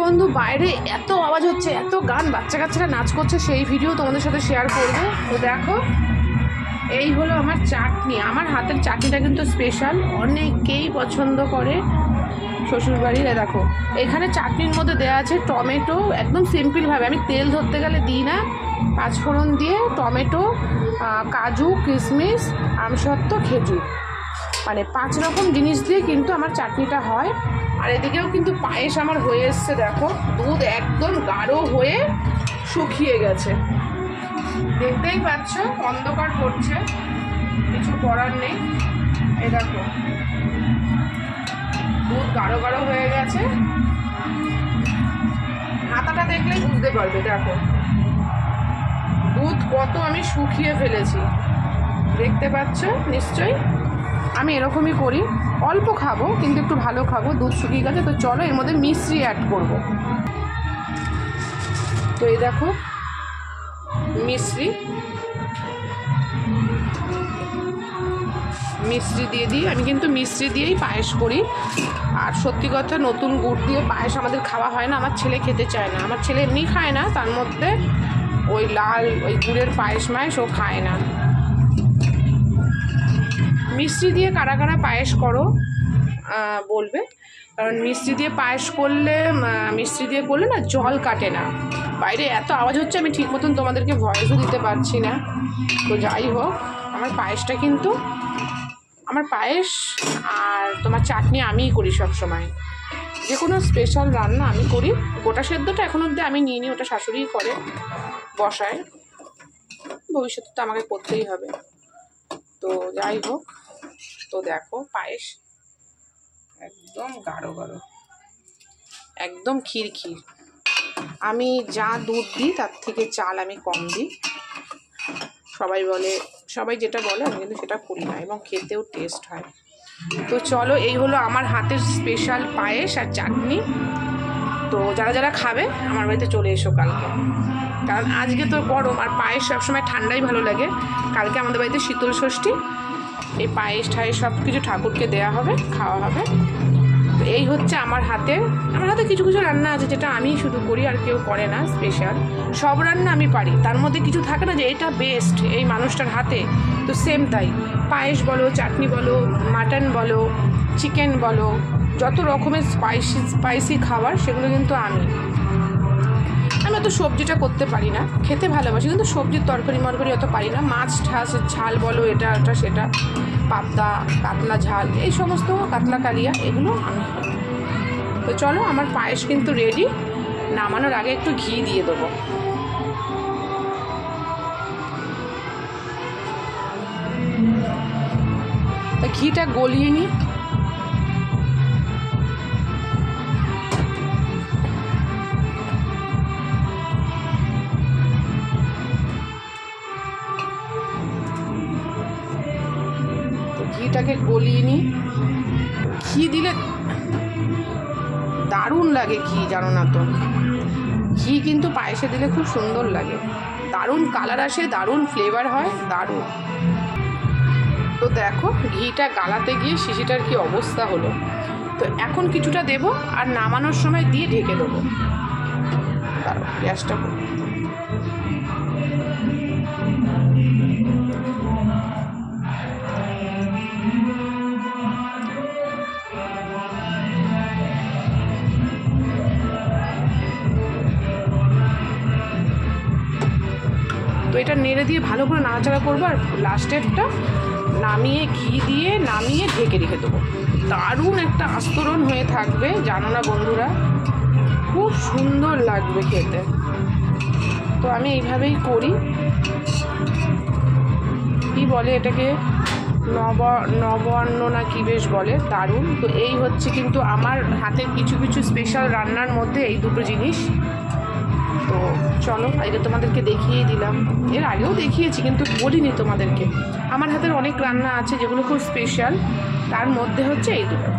বন্ধু বাইরে এত আওয়াজ হচ্ছে, এত গান, বাচ্চা কাচ্চারা নাচ করছে, সেই ভিডিও তোমাদের সাথে শেয়ার করবো। তো দেখো, এই হলো আমার চাটনি। আমার হাতের চাটনিটা কিন্তু স্পেশাল, অনেকেই পছন্দ করে শ্বশুরবাড়ির। দেখো এখানে চাটনির মধ্যে দেওয়া আছে টমেটো, একদম সিম্পলভাবে, আমি তেল ধরতে গেলে দিই না, পাঁচফোড়ন দিয়ে টমেটো, কাজু, কিশমিশ, আমসত্ত্ব, খেজুর, মানে 5 রকম জিনিস দিয়ে কিন্তু আমার চাটনিটা হয়। আর এদিকেও কিন্তু পায়েস আমার হয়ে এসছে। দেখো দুধ একদম গাঢ় হয়ে শুকিয়ে গেছে, দেখতেই পাচ্ছ, অন্ধকার করছে, কিছু করার নেই। এই দেখো দুধ গাঢ় গাঢ় হয়ে গেছে, হাতাটা দেখলেই বুঝতে পারবে। দেখো দুধ কত আমি শুকিয়ে ফেলেছি, দেখতে পাচ্ছ নিশ্চয়ই। আমি এরকমই করি, অল্প খাবো কিন্তু একটু ভালো খাবো। দুধ শুকিয়ে গেছে, তো চলো এর মধ্যে মিশ্রি অ্যাড করব। তো এই দেখো মিশ্রি দিয়ে দিই। আমি কিন্তু মিশ্রি দিয়েই পায়েস করি। আর সত্যি কথা, নতুন গুড় দিয়ে পায়েস আমাদের খাওয়া হয় না, আমার ছেলে খেতে চায় না। আমার ছেলে এমনি খায় না, তার মধ্যে ওই লাল ওই গুড়ের পায়েস মায়েস ও খায় না। মিষ্টি দিয়ে কারা কারা পায়েস করো বলবে, কারণ মিষ্টি দিয়ে পায়েস করলে, মিষ্টি দিয়ে করলে না জল কাটে না। বাইরে এত আওয়াজ হচ্ছে, আমি ঠিক মতন তোমাদেরকে ভয়েসও দিতে পারছি না। তো যাই হোক, আমার পায়েসটা কিন্তু, আমার পায়েস আর তোমার চাটনি আমিই করি সব সময়। যে কোনো স্পেশাল রান্না আমি করি। গোটা সেদ্ধটা এখন অবধি আমি নিয়ে নিই, ওটা শাশুড়িই করে, বসায়। ভবিষ্যতে তো আমাকে করতেই হবে। তো যাই হোক, তো দেখো পায়েস একদম গাঢ় গাঢ়, একদম ক্ষীর ক্ষীর। আমি যা দুধ দিই তার থেকে চাল আমি কম দিই। সবাই যেটা বলে, আমি কিন্তু সেটা করি না, এবং খেতেও টেস্ট হয়। তো চলো, এই হলো আমার হাতের স্পেশাল পায়েস আর চাটনি। তো যারা যারা খাবে আমার বাড়িতে চলে এসো কালকে, কারণ আজকে তো গরম, আর পায়েস সবসময় ঠান্ডাই ভালো লাগে। কালকে আমাদের বাড়িতে শীতল ষষ্ঠী, এই পায়েস ঠায়েস সব কিছু ঠাকুরকে দেওয়া হবে, খাওয়া হবে। তো এই হচ্ছে আমার হাতে কিছু কিছু রান্না আছে যেটা আমি শুধু করি, আর কেউ করে না স্পেশাল। সব রান্না আমি পারি, তার মধ্যে কিছু থাকে না যে এটা বেস্ট এই মানুষটার হাতে, তো সেম তাই। পায়েস বলো, চাটনি বলো, মাটন বলো, চিকেন বলো, যত রকমের স্পাইসি খাবার, সেগুলো কিন্তু আমি অত সবজিটা করতে পারি না, খেতে ভালোবাসি কিন্তু সবজির তরকারি মরকারি অত পারি না। মাছ ঠাসের ঝাল বলো, এটা ওটা সেটা, পাবদা, কাতলা ঝাল, এই সমস্ত, কাতলা কালিয়া, এগুলো আমি। তো চলো, আমার পায়েস কিন্তু রেডি। নামানোর আগে একটু ঘি দিয়ে দেবো। ঘিটা গলিয়ে নিই। ঘিটাকে গলিয়ে নিই। ঘি দিলে দারুণ লাগে, ঘি জানো না তো, ঘি কিন্তু পায়েসে দিলে খুব সুন্দর লাগে, দারুণ কালার আসে, দারুণ ফ্লেভার হয়, দারুণ। তো দেখো ঘিটা গালাতে গিয়ে শিশিটার কি অবস্থা হলো। তো এখন কিছুটা দেবো, আর নামানোর সময় দিয়ে ঢেকে দেবো। দাঁড়াও, গ্যাসটা করো। তো এটা নেড়ে দিয়ে ভালো করে নাড়াচাড়া করবো, আর লাস্টেরটা নামিয়ে ঘি দিয়ে নামিয়ে ঢেকে রেখে দেবো। দারুণ একটা আস্তরণ হয়ে থাকবে, জানো না বন্ধুরা, খুব সুন্দর লাগবে খেতে। তো আমি এইভাবেই করি। কি বলে এটাকে, নবান্ন না কি বেশ বলে, দারুণ। তো এই হচ্ছে কিন্তু আমার হাতের কিছু কিছু স্পেশাল রান্নার মধ্যে এই দুটো জিনিস। তো চলো, এটা তোমাদেরকে দেখিয়ে দিলাম, এর আগেও দেখিয়েছি কিন্তু বলিনি তোমাদেরকে। আমার হাতের অনেক রান্না আছে যেগুলো খুব স্পেশাল, তার মধ্যে হচ্ছে এই দুটো।